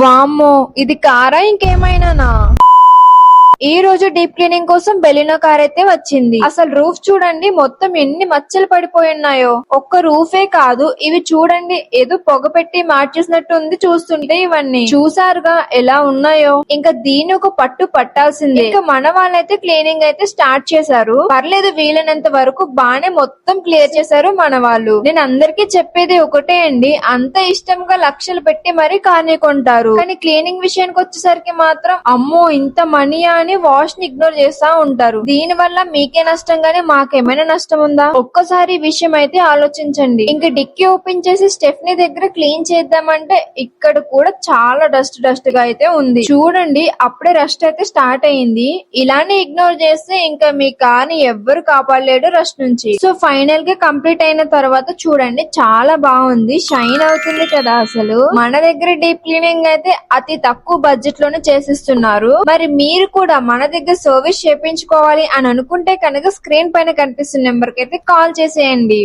వామ్మో, ఇది కారా ఇంకేమైనానా? ఈ రోజు డీప్ క్లీనింగ్ కోసం బెలినో కార్ అయితే వచ్చింది. అసలు రూఫ్ చూడండి, మొత్తం ఎన్ని మచ్చలు పడిపోయి ఉన్నాయో. ఒక్క రూఫే కాదు, ఇవి చూడండి ఏదో పొగ పెట్టి మార్చేసినట్టు ఉంది చూస్తుంటే. ఇవన్నీ చూసారుగా ఎలా ఉన్నాయో. ఇంకా దీని ఒక పట్టు పట్టాల్సిందే. ఇంకా మన వాళ్ళైతే క్లీనింగ్ అయితే స్టార్ట్ చేశారు. పర్లేదు, వీలైనంత వరకు బానే మొత్తం క్లియర్ చేశారు మన వాళ్ళు. నేను అందరికీ చెప్పేది ఒకటే అండి, అంత ఇష్టంగా లక్షలు పెట్టి మరీ కార్ని కొంటారు, కానీ క్లీనింగ్ విషయానికి వచ్చేసరికి మాత్రం అమ్మో ఇంత మనీయా అని వాష్ ని ఇగ్నోర్ చేస్తా ఉంటారు. దీని వల్ల మీకే నష్టం గానీ మాకేమైనా నష్టం ఉందా? ఒక్కసారి ఈ విషయం అయితే ఆలోచించండి. ఇంకా డిక్కీ ఓపెన్ చేసి స్టెఫ్నీ దగ్గర క్లీన్ చేద్దామంటే ఇక్కడ కూడా చాలా డస్ట్ గా అయితే ఉంది. చూడండి, అప్పుడే రస్ట్ అయితే స్టార్ట్ అయింది. ఇలానే ఇగ్నోర్ చేస్తే ఇంకా మీ కార్ ని ఎవ్వరు కాపాడలేడు రస్ట్ నుంచి. సో ఫైనల్ గా కంప్లీట్ అయిన తర్వాత చూడండి, చాలా బాగుంది, షైన్ అవుతుంది కదా. అసలు మన దగ్గర డీప్ క్లీనింగ్ అయితే అతి తక్కువ బడ్జెట్ లోనే చేసిస్తున్నారు. మరి మీరు కూడా మన దగ్గర సర్వీస్ చేయించుకోవాలి అని అనుకుంటే కనుక స్క్రీన్ పైన కనిపిస్తున్న నెంబర్ కి అయితే కాల్ చేసేయండి.